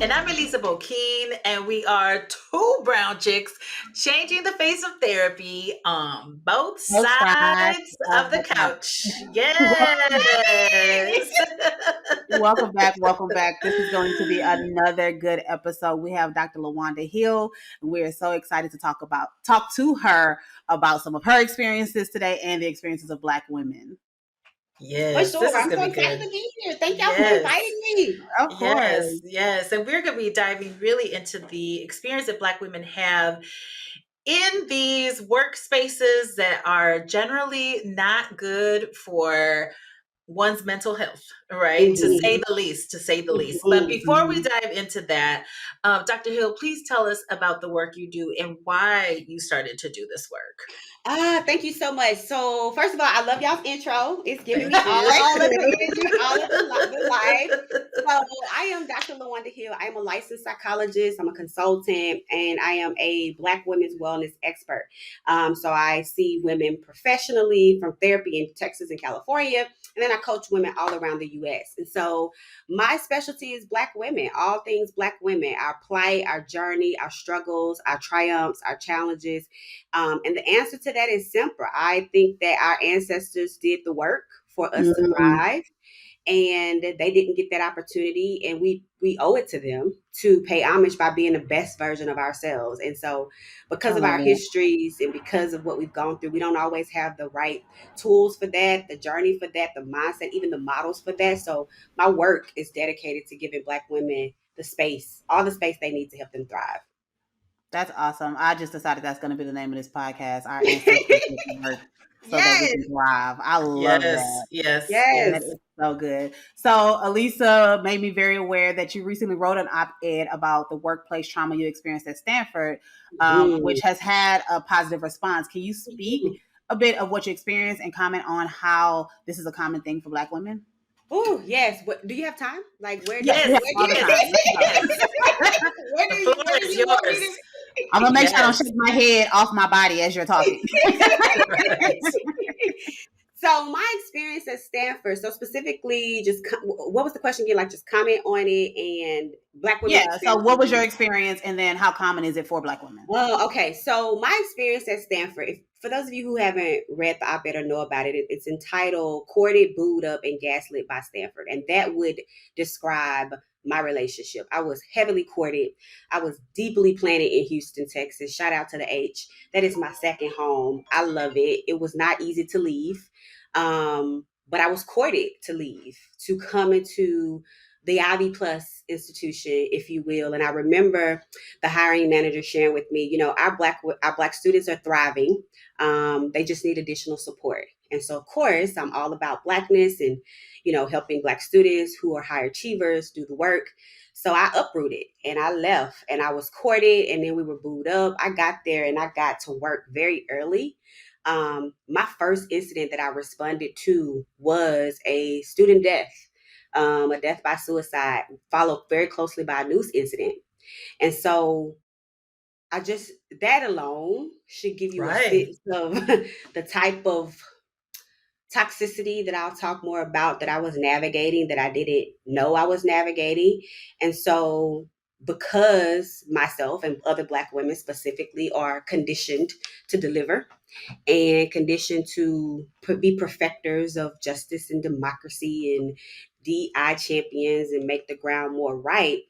And I'm Elisa Bokeen, and we are two brown chicks changing the face of therapy on both Both sides sides of the couch. Yay! Yes. Welcome back. Welcome back. This is going to be another good episode. We have Dr. Lawanda Hill, and we are so excited to talk to her about some of her experiences today and the experiences of Black women. Yes, for this sure. is I'm going so to be excited good. to be here. Thank y'all for Yes. inviting me. Of course. Yes. And we're going to be diving really into the experience that Black women have in these workspaces that are generally not good for one's mental health, right? Mm-hmm. To say the least. But before we dive into that, Dr. Hill, please tell us about the work you do and why you started to do this work. Thank you so much. So first of all, I love y'all's intro. It's giving me Thank you. all of the energy, all of the life. So I am Dr. Lawanda Hill. I am a licensed psychologist. I'm a consultant, and I am a Black women's wellness expert. So I see women professionally from therapy in Texas and California, and then I coach women all around the U.S. And so my specialty is Black women, all things Black women, our plight, our journey, our struggles, our triumphs, our challenges. And the answer to that is simple. I think that our ancestors did the work for us to thrive, and they didn't get that opportunity, and we owe it to them to pay homage by being the best version of ourselves. And so because of our histories and because of what we've gone through, we don't always have the right tools for that, the journey for that, the mindset, even the models for that. So my work is dedicated to giving Black women the space, all the space they need to help them thrive. That's awesome. I just decided that's going to be the name of this podcast. Our ancestors work so that we can thrive. I love that. Yes. That is so good. So Elisa made me very aware that you recently wrote an op-ed about the workplace trauma you experienced at Stanford, which has had a positive response. Can you speak a bit of what you experienced and comment on how this is a common thing for Black women? Oh, yes. What, do you have time? Like, where? Yes. Where do you want me to? I'm gonna make sure I don't shake my head off my body as you're talking. So my experience at Stanford, so specifically, what was the question again? Like, just comment on it and Black women. Yeah. So what was your experience, and then how common is it for Black women? Oh, okay. So my experience at Stanford, for those of you who haven't read the op-ed or know about it, it's entitled "Courted, Booed Up, and Gaslit" by Stanford, and that would describe my relationship. I was heavily courted. I was deeply planted in Houston, Texas. Shout out to the H. That is my second home. I love it. It was not easy to leave. But I was courted to leave, to come into the Ivy Plus institution, if you will. And I remember the hiring manager sharing with me, our black students are thriving. They just need additional support. And so, of course, I'm all about Blackness and, helping Black students who are high achievers do the work. So I uprooted and I left, and I was courted, and then we were booed up. I got there and I got to work very early. My first incident that I responded to was a student death, a death by suicide, followed very closely by a news incident. And so that alone should give you a sense of the type of toxicity that I'll talk more about that I was navigating, that I didn't know I was navigating. And so because myself and other Black women specifically are conditioned to deliver and conditioned to be perfecters of justice and democracy and DI champions and make the ground more ripe,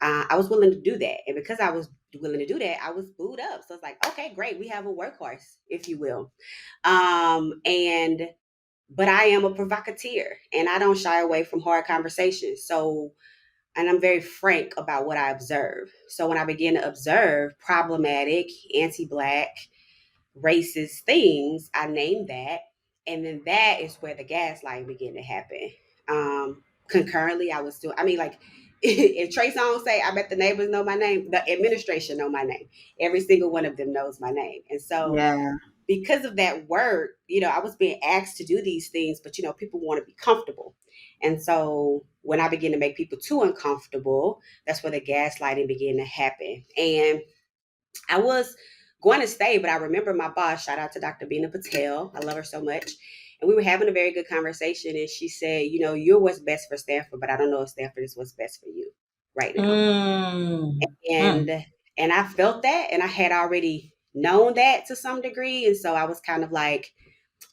I was willing to do that. And because I was willing to do that, I was booed up. So it's like, okay, great. We have a workhorse, if you will. But I am a provocateur, and I don't shy away from hard conversations. And I'm very frank about what I observe. So when I begin to observe problematic, anti-Black, racist things, I name that. And then that is where the gaslighting began to happen. Concurrently, I was doing, if Trey Songz say, I bet the neighbors know my name, the administration know my name. Every single one of them knows my name. And so because of that work, I was being asked to do these things, but, people want to be comfortable. And so when I began to make people too uncomfortable, that's where the gaslighting began to happen. And I was going to stay, but I remember my boss, shout out to Dr. Bina Patel. I love her so much. And we were having a very good conversation. And she said, you're what's best for Stanford, but I don't know if Stanford is what's best for you. right now. Mm. And I felt that, and I had already known that to some degree. And so I was kind of like,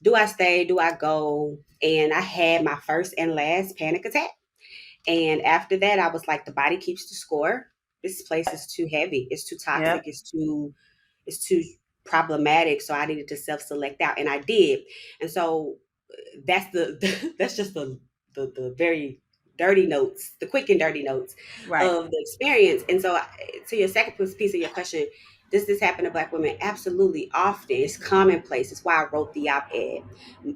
do I stay? Do I go? And I had my first and last panic attack. And after that, I was like, the body keeps the score. This place is too heavy. It's too toxic. Yep. It's too problematic. So I needed to self-select out. And I did. And so that's that's just the very dirty notes, the quick and dirty notes Right. of the experience. And so to your second piece of your question, does this happen to Black women? Absolutely, often. It's commonplace. It's why I wrote the op-ed.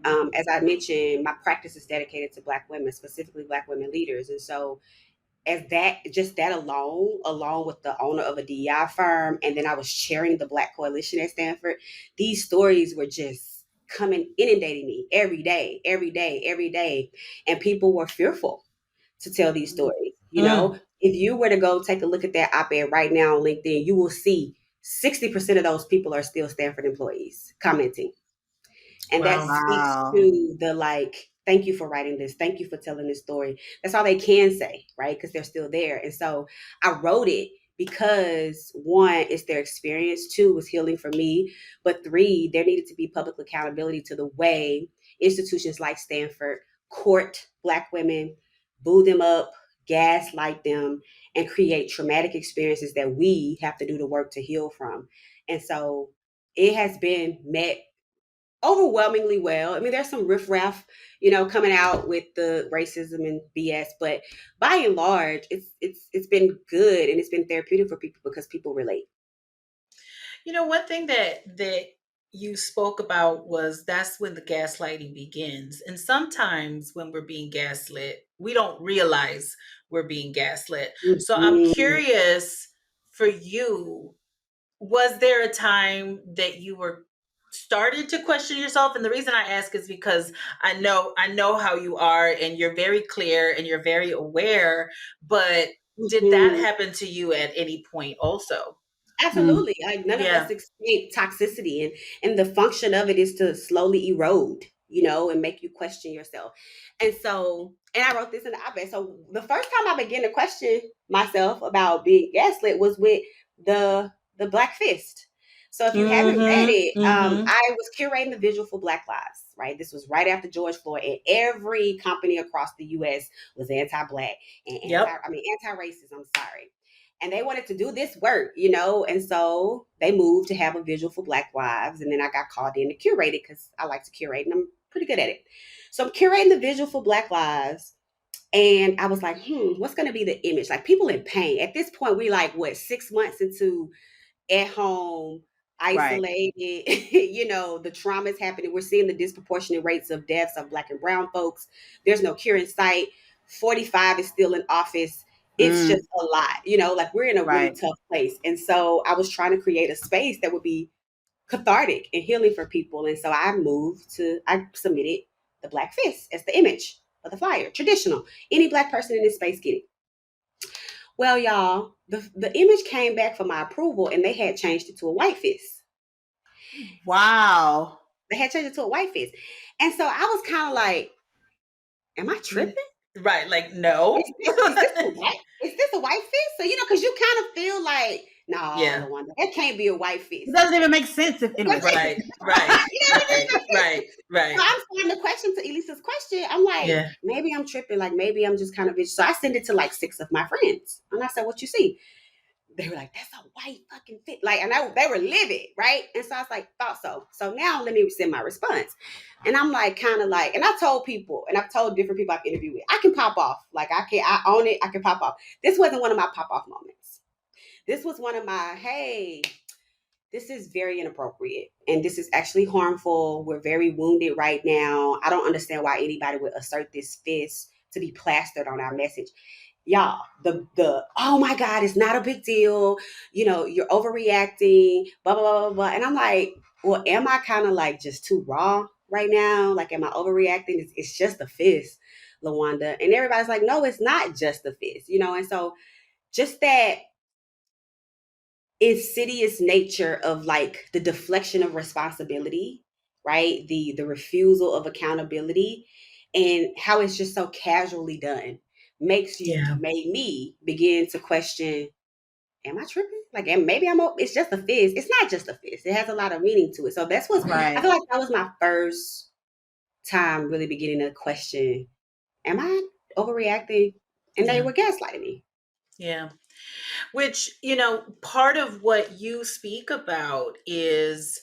As I mentioned, my practice is dedicated to Black women, specifically Black women leaders. And so as that, just that along with the owner of a DEI firm, and then I was chairing the Black Coalition at Stanford, these stories were just coming, inundating me every day, every day, every day. And people were fearful to tell these stories. You know, if you were to go take a look at that op-ed right now on LinkedIn, you will see 60% of those people are still Stanford employees commenting. And that Wow. speaks Wow. to the like, thank you for writing this. Thank you for telling this story. That's all they can say, right? Because they're still there. And so I wrote it because one, it's their experience. Two, was healing for me. But three, there needed to be public accountability to the way institutions like Stanford court Black women, boo them up, gaslight them, and create traumatic experiences that we have to do the work to heal from. And so it has been met overwhelmingly well. I mean, there's some riffraff, coming out with the racism and BS, but by and large, it's been good, and it's been therapeutic for people because people relate. One thing that you spoke about was that's when the gaslighting begins. And sometimes when we're being gaslit, we don't realize we're being gaslit. So I'm Mm-hmm. curious for you, was there a time that you were started to question yourself? And the reason I ask is because I know how you are, and you're very clear and you're very aware, but did that Mm-hmm. happen to you at any point also? Absolutely. Like none of us Yeah. escape toxicity, and the function of it is to slowly erode, and make you question yourself. And so, and I wrote this in the op-ed. So the first time I began to question myself about being gaslit was with the Black Fist. So if you haven't read Mm-hmm. it, Mm-hmm. I was curating the visual for Black Lives, right? This was right after George Floyd, and every company across the US was anti-Black and Yep. anti-racist, I'm sorry. And they wanted to do this work, and so they moved to have a visual for Black Lives. And then I got called in to curate it because I like to curate and I'm pretty good at it. So I'm curating the visual for Black Lives. And I was like, what's going to be the image? Like, people in pain. At this point, we like, 6 months into at home, Right. isolated, the trauma is happening. We're seeing the disproportionate rates of deaths of Black and brown folks. There's no cure in sight. 45 is still in office. It's Mm. just a lot, like we're in a really Right. tough place. And so I was trying to create a space that would be cathartic and healing for people. And so I submitted the Black fist as the image of the flyer, traditional. Any Black person in this space get it. Well, y'all, the image came back for my approval, and they had changed it to a white fist. Wow. They had changed it to a white fist. And so I was kind of like, am I tripping? Right. Like, no. Is this a white fist? So, because you kind of feel like, no, Yeah. Lawanda, that can't be a white It fist. doesn't even make sense if anyway. Right. You know what I mean? Right. Right. So I'm starting to question, to Elisa's question. I'm like, Yeah. maybe I'm tripping. Like, maybe I'm just kind of bitch. So I sent it to like 6 of my friends. And I said, what you see? They were like, that's a white fucking fit. Like, and they were livid, right? And so I was like, thought so. So now let me send my response. And I'm like, kind of like, and I told people, and I've told different people I've interviewed with, I can pop off. Like, I own it. I can pop off. This wasn't one of my pop off moments. This was one of my, hey, this is very inappropriate. And this is actually harmful. We're very wounded right now. I don't understand why anybody would assert this fist to be plastered on our message. Y'all, the oh my God, it's not a big deal. You're overreacting, blah, blah, blah, blah, blah. And I'm like, well, am I kind of like just too raw right now? Like, am I overreacting? It's just a fist, Lawanda. And everybody's like, no, it's not just a fist, And so just that insidious nature of like the deflection of responsibility, right? The refusal of accountability, and how it's just so casually done made me begin to question, am I tripping? Like, and maybe it's just a fizz. It's not just a fizz. It has a lot of meaning to it. So I feel like that was my first time really beginning to question, am I overreacting? And they were gaslighting me. Yeah. Which, part of what you speak about is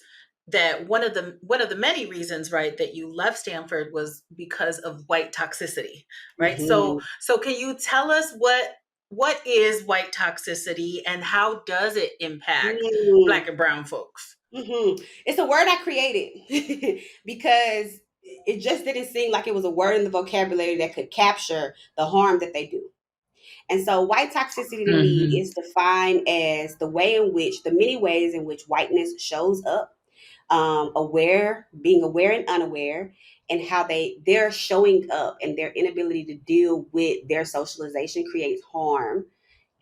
that one of the many reasons, right, that you left Stanford was because of white toxicity, right? Mm-hmm. So can you tell us what is white toxicity and how does it impact Black and brown folks? Mm-hmm. It's a word I created because it just didn't seem like it was a word in the vocabulary that could capture the harm that they do. And so white toxicity to me Mm-hmm. is defined as the many ways in which whiteness shows up, being aware and unaware, and how they're showing up and their inability to deal with their socialization creates harm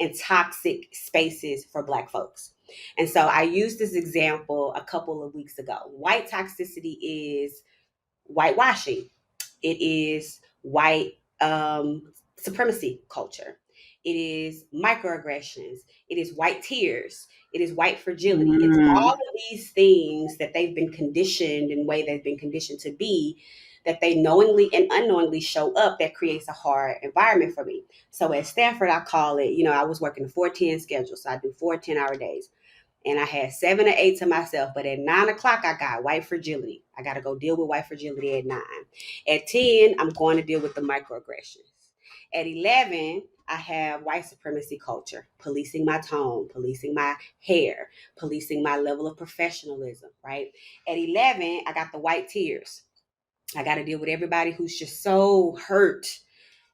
and toxic spaces for Black folks. And so I used this example a couple of weeks ago. White toxicity is whitewashing. It is white supremacy culture. It is microaggressions. It is white tears. It is white fragility. It's all of these things that they've been conditioned in way they've been conditioned to be, that they knowingly and unknowingly show up, that creates a hard environment for me. So at Stanford, I call it, I was working a 4-10 schedule. So I do 4 10-hour days. And I had 7 or 8 to myself. But at 9 o'clock, I got white fragility. I got to go deal with white fragility at 9. At 10, I'm going to deal with the microaggressions. At 11, I have white supremacy culture, policing my tone, policing my hair, policing my level of professionalism, right? At 11, I got the white tears. I got to deal with everybody who's just so hurt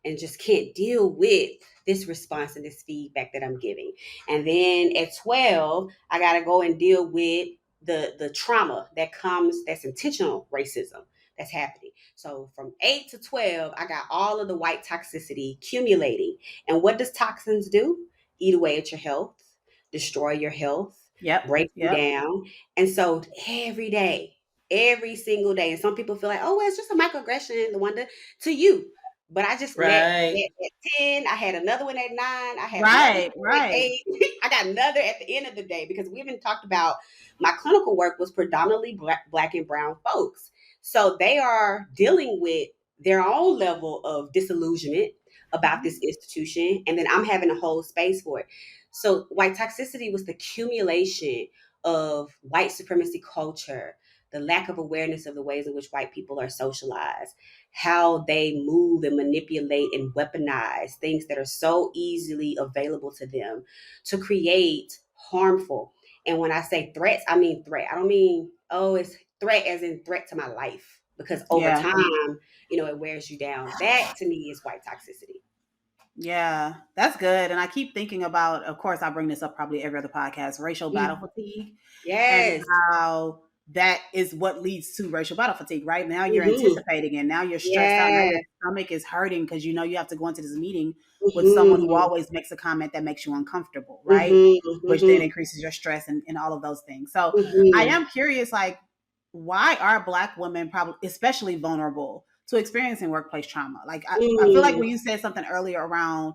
and just can't deal with this response and this feedback that I'm giving. And then at 12, I got to go and deal with the trauma that's intentional racism that's happening. So from 8 to 12, I got all of the white toxicity accumulating. And what does toxins do? Eat away at your health, destroy your health, break you down. And so every day, every single day, and some people feel like, oh, well, it's just a microaggression, Lawanda, to you. But I just met at 10. I had another one at 9. I had another one at 8. I got another at the end of the day, because we even talked about my clinical work was predominantly Black and brown folks. So they are dealing with their own level of disillusionment about this institution. And then I'm having a whole space for it. So white toxicity was the accumulation of white supremacy culture, the lack of awareness of the ways in which white people are socialized, how they move and manipulate and weaponize things that are so easily available to them to create harmful. And when I say threats, I mean threat. I don't mean, it's threat as in threat to my life, because over time, it wears you down. That to me is white toxicity. Yeah, that's good. And I keep thinking about, of course, I bring this up probably every other podcast, racial battle fatigue. Yes. And how that is what leads to racial battle fatigue, right? Now you're anticipating it. Now you're stressed out. Now your stomach is hurting because you have to go into this meeting with someone who always makes a comment that makes you uncomfortable, right? Which then increases your stress and all of those things. So I am curious, like, why are Black women probably especially vulnerable to experiencing workplace trauma? Like, I feel like when you said something earlier around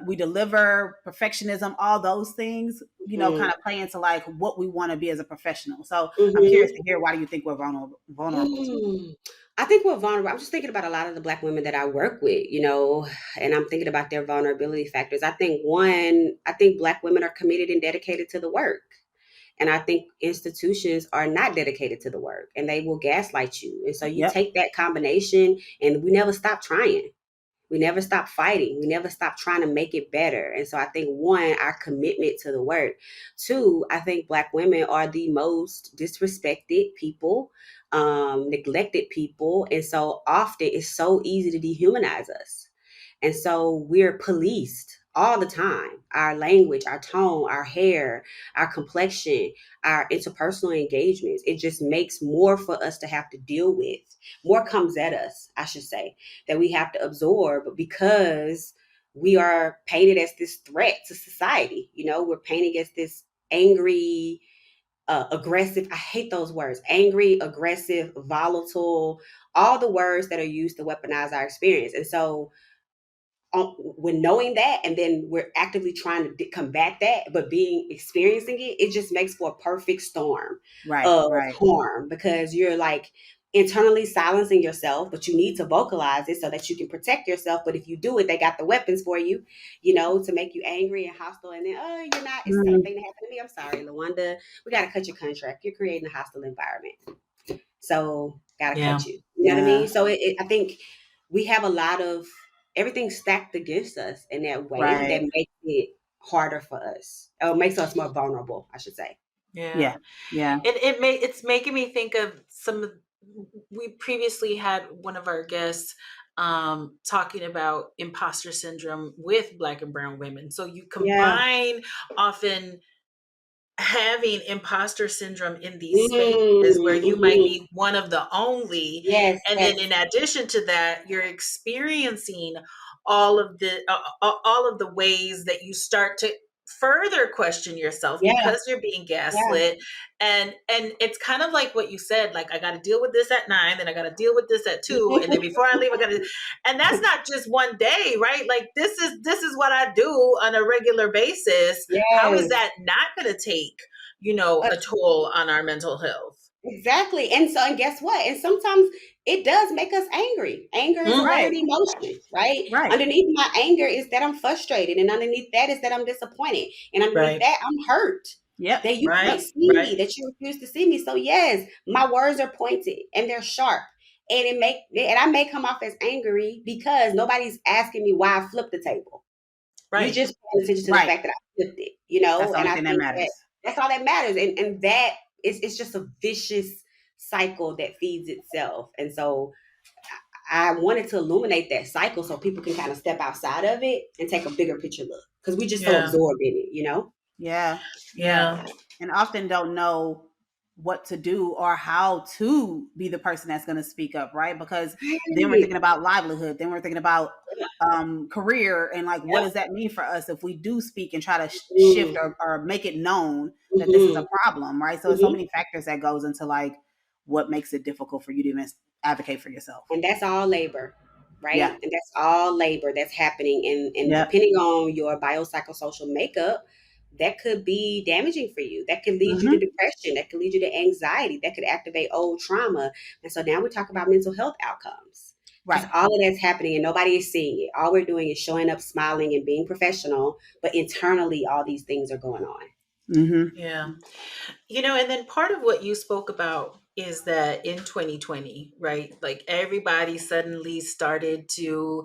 we deliver, perfectionism, all those things, kind of play into like what we want to be as a professional. So I'm curious to hear, why do you think we're vulnerable to? I think we're vulnerable. I'm just thinking about a lot of the Black women that I work with, and I'm thinking about their vulnerability factors. I think Black women are committed and dedicated to the work. And I think institutions are not dedicated to the work, and they will gaslight you. And so you take that combination, and we never stop trying. We never stop fighting. We never stop trying to make it better. And so I think, one, our commitment to the work. Two, I think Black women are the most disrespected people, neglected people. And so often it's so easy to dehumanize us. And so we're policed all the time. Our language, our tone, our hair, our complexion, our interpersonal engagements, it just makes more for us to have to deal with. More comes at us, I should say, that we have to absorb, because we are painted as this threat to society. We're painted as this angry, aggressive. I hate those words. Angry, aggressive, volatile, all the words that are used to weaponize our experience. And so when knowing that, and then we're actively trying to combat that, but experiencing it, it just makes for a perfect storm of harm, because you're like internally silencing yourself, but you need to vocalize it so that you can protect yourself. But if you do it, they got the weapons for you, to make you angry and hostile. And then, oh, you're not, it's the same thing that happened to me. I'm sorry, Lawanda, we got to cut your contract. You're creating a hostile environment. So gotta cut you. You know what I mean? So I think we have a lot of everything stacked against us in that way that makes it harder for us, or makes us more vulnerable, I should say. Yeah. It's making me think of we previously had one of our guests talking about imposter syndrome with Black and brown women. So you combine often having imposter syndrome in these spaces where you might be one of the only, and then in addition to that, you're experiencing all of the ways that you start to further question yourself because you're being gaslit. And it's kind of like what you said, like, I got to deal with this at 9, then I got to deal with this at 2, and then before I leave I got to, and that's not just one day, right? Like, this is what I do on a regular basis. How is that not going to take a toll on our mental health? Exactly. And guess what? And sometimes it does make us angry. Anger is a layered emotion, right? Underneath my anger is that I'm frustrated. And underneath that is that I'm disappointed. And underneath that, I'm hurt. That you can't see me, that you refuse to see me. So yes, my words are pointed and they're sharp. And I may come off as angry because nobody's asking me why I flipped the table. You just pay attention to the fact that I flipped it, That's the only thing that matters. That's all that matters. And that it's just a vicious cycle that feeds itself. And so I wanted to illuminate that cycle so people can kind of step outside of it and take a bigger picture look, because we just so absorbed in it, Yeah. And often don't know what to do or how to be the person that's going to speak up, right? Because then we're thinking about livelihood, then we're thinking about career, and like, what does that mean for us if we do speak and try to shift or make it known that this is a problem, right? So there's so many factors that goes into like what makes it difficult for you to even advocate for yourself. And that's all labor, right? And that's all labor that's happening. And depending on your biopsychosocial makeup, that could be damaging for you. That could lead you to depression. That could lead you to anxiety. That could activate old trauma. And so now we talk about mental health outcomes. Right. All of that's happening and nobody is seeing it. All we're doing is showing up, smiling, and being professional. But internally, all these things are going on. Yeah. And then part of what you spoke about is that in 2020, right, like everybody suddenly started to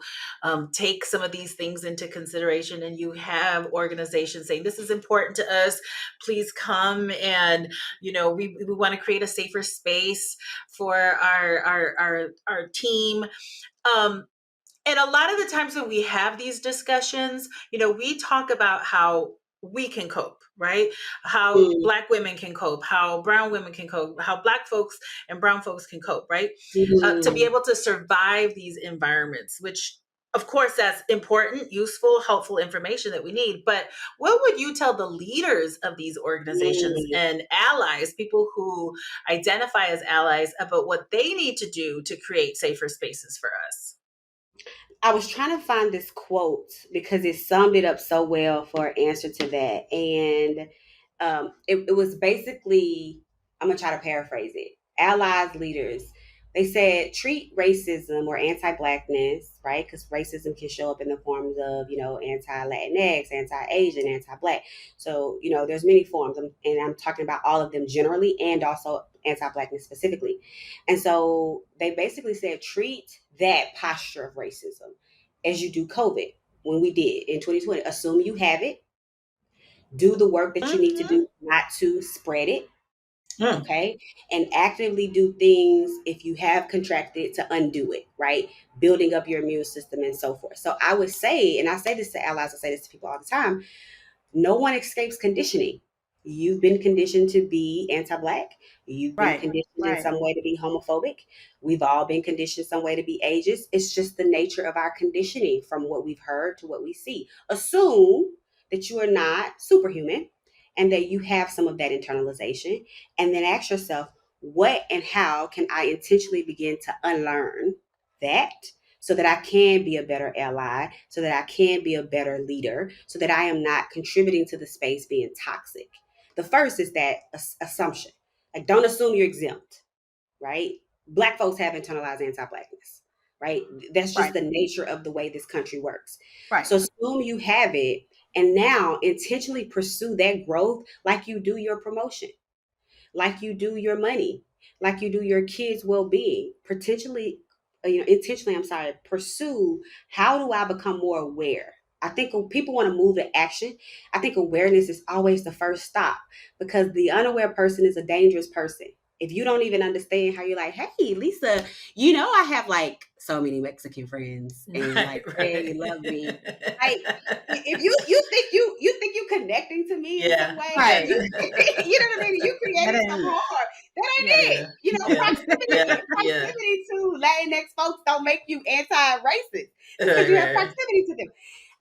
take some of these things into consideration, and you have organizations saying, this is important to us, please come, and we want to create a safer space for our team. And a lot of the times when we have these discussions, we talk about how we can cope, right? How Black women can cope, how brown women can cope, how Black folks and brown folks can cope, right? To be able to survive these environments, which of course that's important, useful, helpful information that we need. But what would you tell the leaders of these organizations and allies, people who identify as allies, about what they need to do to create safer spaces for us? I was trying to find this quote because it summed it up so well for an answer to that. And it was basically, I'm going to try to paraphrase it. Allies, leaders, they said, treat racism or anti-Blackness, right? Because racism can show up in the forms of, anti-Latinx, anti-Asian, anti-Black. So, there's many forms. And I'm talking about all of them generally and also anti-Blackness specifically. And so they basically said, treat that posture of racism as you do COVID when we did in 2020. Assume you have it. Do the work that you need to do not to spread it. Okay. And actively do things if you have contracted to undo it, right? Building up your immune system and so forth. So I would say, and I say this to allies, I say this to people all the time, no one escapes conditioning. You've been conditioned to be anti-Black. You've been conditioned in some way to be homophobic. We've all been conditioned some way to be ageist. It's just the nature of our conditioning from what we've heard to what we see. Assume that you are not superhuman and that you have some of that internalization. And then ask yourself, what and how can I intentionally begin to unlearn that so that I can be a better ally, so that I can be a better leader, so that I am not contributing to the space being toxic. The first is that assumption. Like, don't assume you're exempt, right? Black folks have internalized anti-Blackness, right? That's just the nature of the way this country works. Right. So assume you have it, and now intentionally pursue that growth like you do your promotion, like you do your money, like you do your kids' well-being. Intentionally, pursue, how do I become more aware? I think when people want to move to action, I think awareness is always the first stop, because the unaware person is a dangerous person. If you don't even understand how you're like, hey, Lisa, I have like so many Mexican friends, and like, they love me. Like, if you think you connecting to me in some way, Right. you know what I mean? You created some harm. That ain't it. Proximity to Latinx folks don't make you anti-racist, because you have proximity to them.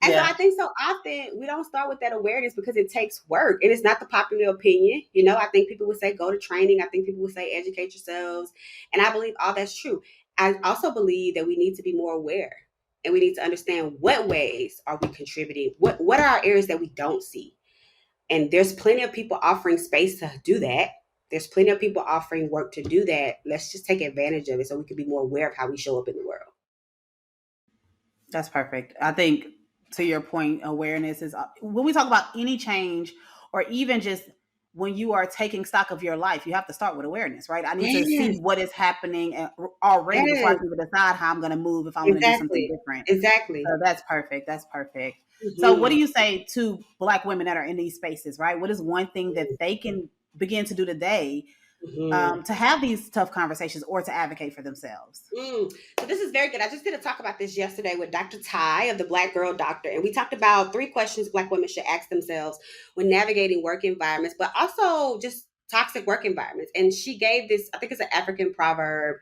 And so I think so often we don't start with that awareness because it takes work, and it's not the popular opinion. I think people would say go to training. I think people would say educate yourselves. And I believe all that's true. I also believe that we need to be more aware, and we need to understand what ways are we contributing. What are our areas that we don't see? And there's plenty of people offering space to do that. There's plenty of people offering work to do that. Let's just take advantage of it so we can be more aware of how we show up in the world. That's perfect. I think, to your point, awareness is, when we talk about any change, or even just when you are taking stock of your life, you have to start with awareness, right? I need to see what is happening already before I can decide how I'm going to move, if I'm going to do something different. Exactly. So that's perfect. That's perfect. Mm-hmm. So what do you say to Black women that are in these spaces, right? What is one thing that they can begin to do today to have these tough conversations or to advocate for themselves? So this is very good. I just did a talk about this yesterday with Dr. Ty of the Black Girl Doctor, and we talked about 3 questions Black women should ask themselves when navigating work environments, but also just toxic work environments. And she gave this, I think it's an African proverb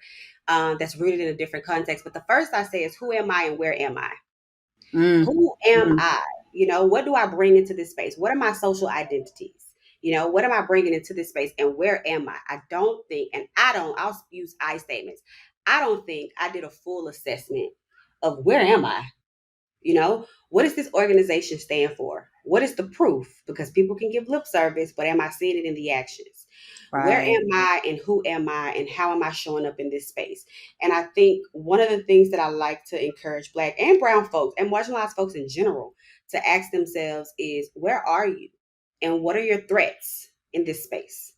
that's rooted in a different context. But the first I say is, who am I and where am I? Who am I? What do I bring into this space? What are my social identities? What am I bringing into this space, and where am I? I'll use I statements. I don't think I did a full assessment of where am I? What does this organization stand for? What is the proof? Because people can give lip service, but am I seeing it in the actions? Right. Where am I and who am I and how am I showing up in this space? And I think one of the things that I like to encourage Black and brown folks and marginalized folks in general to ask themselves is, where are you? And what are your threats in this space?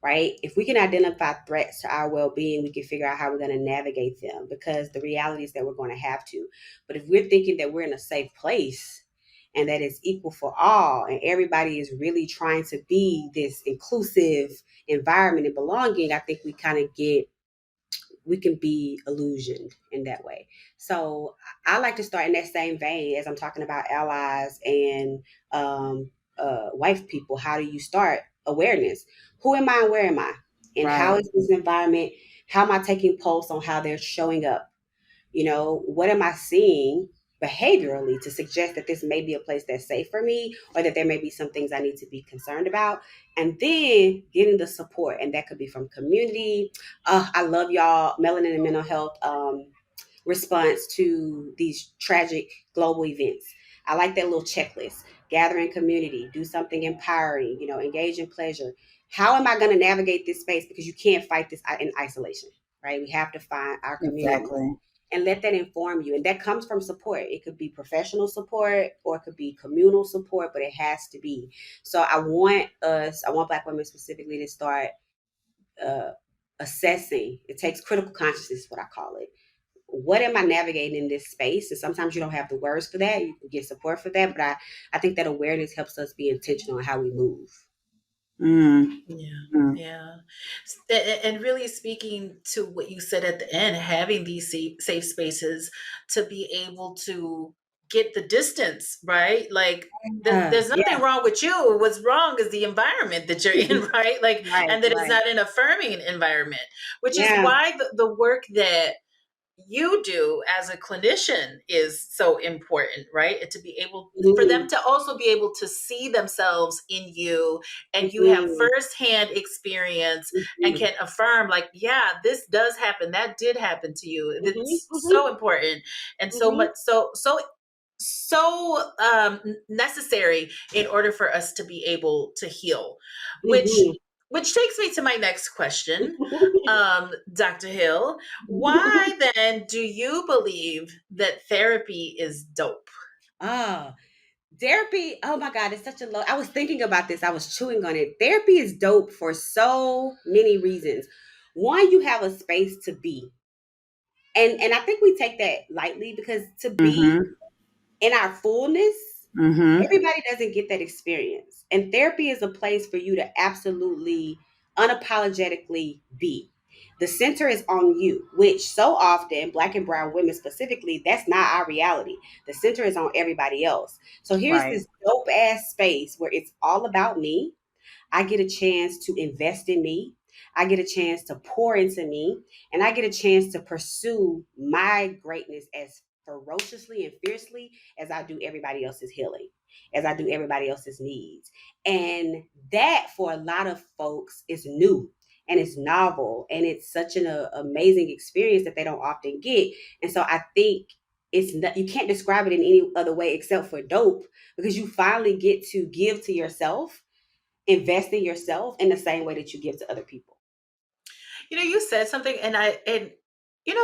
Right? If we can identify threats to our well-being, we can figure out how we're going to navigate them, because the reality is that we're going to have to. But if we're thinking that we're in a safe place and that it's equal for all, and everybody is really trying to be this inclusive environment and belonging, I think we can be illusioned in that way. So I like to start in that same vein as I'm talking about allies and white people. How do you start awareness? Who am I and where am I? And how is this environment? How am I taking pulse on how they're showing up? What am I seeing behaviorally to suggest that this may be a place that's safe for me, or that there may be some things I need to be concerned about? And then getting the support. And that could be from community. I love y'all Melanin and mental health response to these tragic global events. I like that little checklist. Gathering community, do something empowering, engage in pleasure. How am I going to navigate this space? Because you can't fight this in isolation, right? We have to find our community. Exactly. And let that inform you. And that comes from support. It could be professional support, or it could be communal support, but it has to be. So I want Black women specifically to start assessing. It takes critical consciousness, what I call it. What am I navigating in this space? And sometimes you don't have the words for that. You can get support for that. But I think that awareness helps us be intentional in how we move. Yeah. And really speaking to what you said at the end, having these safe spaces to be able to get the distance, right? Like there's nothing wrong with you. What's wrong is the environment that you're in, right? And that it's not an affirming environment, which is why the work that you do as a clinician is so important, right? And to be able for them to also be able to see themselves in you, and you have firsthand experience and can affirm, like, yeah, this does happen. That did happen to you. It's so important and so much necessary in order for us to be able to heal, which takes me to my next question, Dr. Hill. Why then do you believe that therapy is dope? Ah, therapy. Oh my God, it's such a low. I was thinking about this. I was chewing on it. Therapy is dope for so many reasons. One, you have a space to be. And I think we take that lightly because to be Mm-hmm. in our fullness, Mm-hmm. everybody doesn't get that experience. And therapy is a place for you to absolutely, unapologetically be. The center is on you, which so often, Black and brown women specifically, that's not our reality. The center is on everybody else. So here's Right. this dope ass space where it's all about me. I get a chance to invest in me. I get a chance to pour into me, and I get a chance to pursue my greatness as ferociously and fiercely as I do everybody else's healing, as I do everybody else's needs. And that for a lot of folks is new and it's novel and it's such an amazing experience that they don't often get. And so I think it's not, you can't describe it in any other way except for dope, because you finally get to give to yourself, invest in yourself in the same way that you give to other people. You said something, and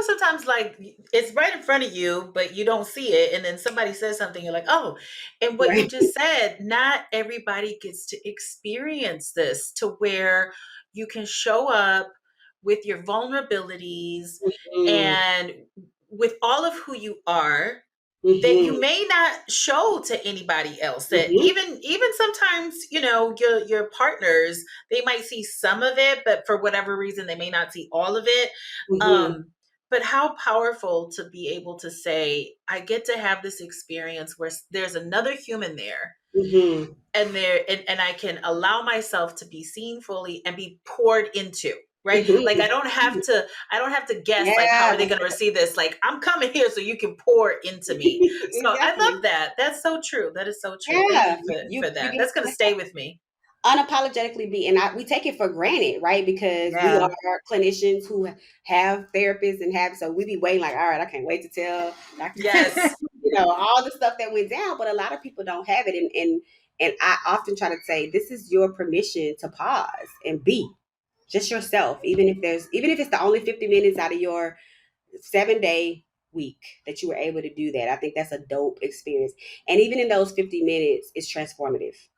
sometimes, like, it's right in front of you, but you don't see it, and then somebody says something, you're like, oh. And what you Right. just said, not everybody gets to experience this, to where you can show up with your vulnerabilities Mm-hmm. and with all of who you are, that Mm-hmm. you may not show to anybody else, that Mm-hmm. even sometimes, your partners, they might see some of it, but for whatever reason they may not see all of it. Mm-hmm. But how powerful to be able to say, I get to have this experience where there's another human there, Mm-hmm. and I can allow myself to be seen fully and be poured into, right? Like, Mm-hmm. I don't have to guess, like, how Yeah. are they going to receive this? Like, I'm coming here so you can pour into me. So I love Exactly. that. That's so true. That is so true. Thank Yeah. you You, for you, you that. get That's going to to stay with me. unapologetically be, and we take it for granted, right? Because we Yeah. are clinicians who have therapists and have, so we be waiting like, all right, I can't wait to tell Dr. Yes. all the stuff that went down, but a lot of people don't have it. And I often try to say, this is your permission to pause and be just yourself, even if it's the only 50 minutes out of your 7-day week that you were able to do that. I think that's a dope experience. And even in those 50 minutes, it's transformative. It's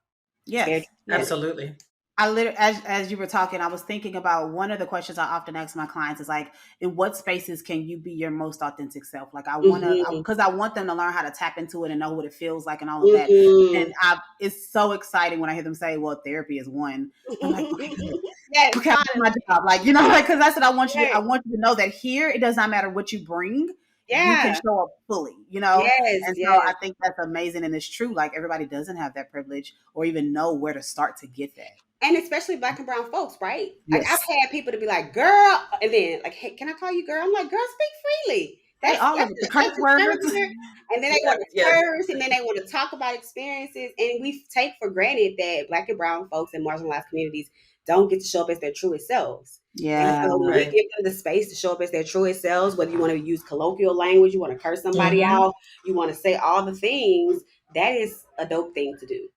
Yes. very Yes. transformative. Absolutely. I literally, as you were talking, I was thinking about one of the questions I often ask my clients is like, in what spaces can you be your most authentic self? Like, I want to, Mm-hmm. because I want them to learn how to tap into it and know what it feels like and all of that. Mm-hmm. And it's so exciting when I hear them say, well, therapy is one. I'm like, okay, good. Yes, Okay, I did my finally. job. Like, because I said, I Right. want you to know that here, it does not matter what you bring. You can Yeah. show up fully, Yes. and so Yes. I think that's amazing. And it's true. Like, everybody doesn't have that privilege or even know where to start to get that. And especially Black and brown folks, right? Like, I've Yes. had people to be like, "Girl," and then like, "Hey, can I call you girl?" I'm like, "Girl, speak freely." Hey, That's all of that's it. The curse that's words. encouragement. And then they Yes. want to Yes. curse, and then they want to talk about experiences. And we take for granted that Black and brown folks in marginalized communities don't get to show up as their truest selves. And Yeah. so when we Right. give them the space to show up as their truest selves, whether you want to use colloquial language, you want to curse somebody Mm-hmm. out, you want to say all the things, that is a dope thing to do.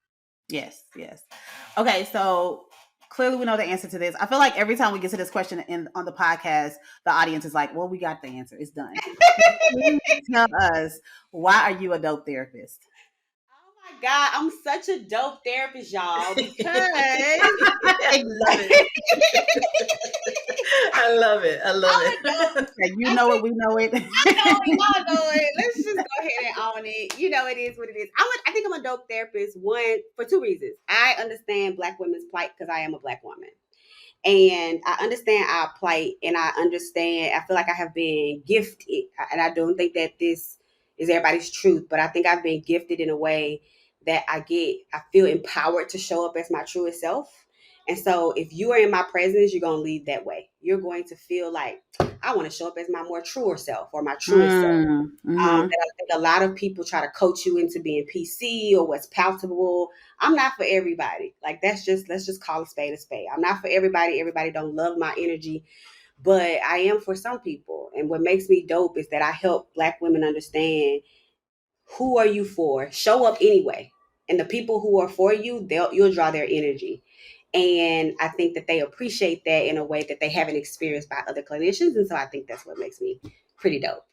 Yes. Yes. Okay. So clearly we know the answer to this. I feel like every time we get to this question on the podcast, the audience is like, well, we got the answer. It's done. Please tell us, why are you a dope therapist? Oh my God, I'm such a dope therapist, y'all, because I love it. I love it. I love I'm a dope. it. Yeah, you I know it. think We know it. I know it, y'all know it. Let's just go ahead and own it. It is what it is. I think I'm a dope therapist. One, for two reasons. I understand Black women's plight because I am a Black woman. And I understand our plight, and I feel like I have been gifted, and I don't think that this is everybody's truth, but I think I've been gifted in a way that I feel empowered to show up as my truest self. And so if you are in my presence, you're going to lead that way. You're going to feel like I want to show up as my more truer self or my truest self. That I think a lot of people try to coach you into being PC or what's palatable. I'm not for everybody. Like let's just call a spade a spade. I'm not for everybody. Everybody don't love my energy, but I am for some people. And what makes me dope is that I help Black women understand, who are you for? Show up anyway. And the people who are for you, you'll draw their energy. And I think that they appreciate that in a way that they haven't experienced by other clinicians. And so I think that's what makes me pretty dope.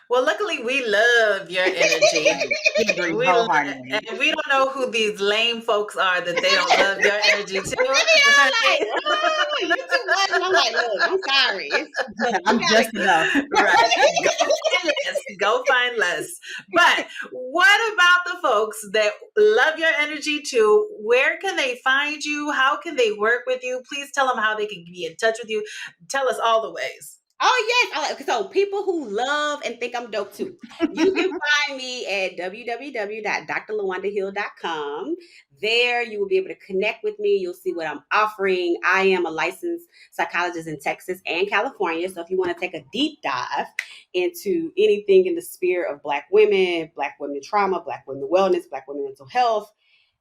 Well, luckily we love your energy. And we don't know who these lame folks are that they don't love your energy too. I'm like, oh, you too much. And I'm like, look, I'm sorry. I'm just enough. Right. Go find less. But what about the folks that love your energy too? Where can they find you? How can they work with you? Please tell them how they can be in touch with you. Tell us all the ways. Oh, yes. So people who love and think I'm dope too. You can find me at www.drlawandahill.com. There you will be able to connect with me. You'll see what I'm offering. I am a licensed psychologist in Texas and California. So if you want to take a deep dive into anything in the sphere of Black women trauma, Black women wellness, Black women mental health,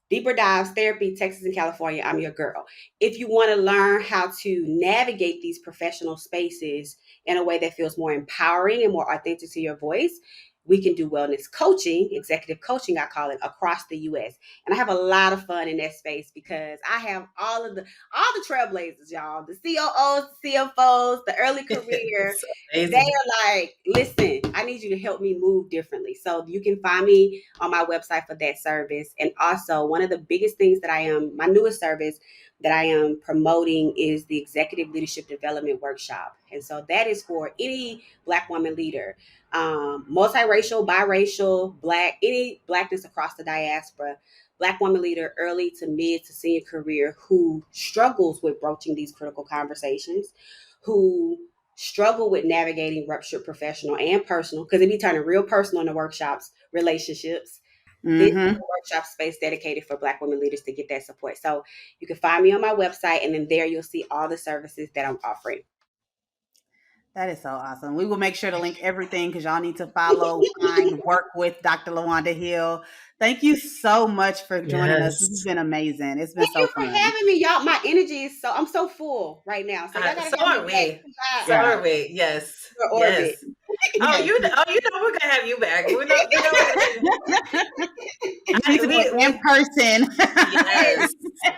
deeper dives, therapy, Texas and California, I'm your girl. If you want to learn how to navigate these professional spaces in a way that feels more empowering and more authentic to your voice, we can do wellness coaching, executive coaching, I call it, across the U.S. And I have a lot of fun in that space because I have all the trailblazers, y'all, the COOs, the CFOs, the early career. They are like, listen, I need you to help me move differently. So you can find me on my website for that service. And also one of the biggest things that my newest service that I am promoting is the Executive Leadership Development Workshop. And so that is for any Black woman leader, multiracial, biracial, Black, any Blackness across the diaspora, Black woman leader, early to mid to senior career, who struggles with broaching these critical conversations, who struggle with navigating ruptured professional and personal, because it be turning real personal in the workshops, relationships. This is a workshop space dedicated for Black women leaders to get that support. So you can find me on my website, and then there you'll see all the services that I'm offering. That is so awesome. We will make sure to link everything because y'all need to follow, find, work with Dr. Lawanda Hill. Thank you so much for joining us. This has been amazing. It's been so fun. Thank you for having me, y'all. My energy is I'm so full right now. So y'all gotta are we. So are we. Yes. Yes. Oh, you know we're gonna have you back. We know I need to be in person. Yes.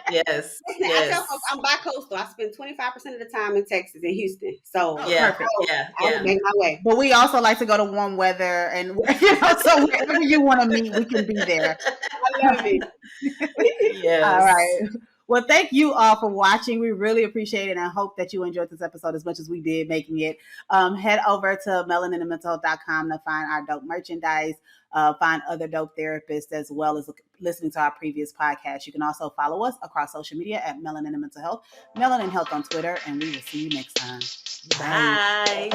Yes. Listen, I tell folks I'm bi-coastal. I spend 25% of the time in Texas and Houston. So perfect. I will make my way. But we also like to go to warm weather, and so wherever you want to meet, we can be there. I love it. Yes. All right. Well, thank you all for watching. We really appreciate it, and I hope that you enjoyed this episode as much as we did making it. Head over to melaninandmentalhealth.com to find our dope merchandise, find other dope therapists, as well as listening to our previous podcast. You can also follow us across social media at Melanin and Mental Health, Melanin Health on Twitter, and we will see you next time. Bye.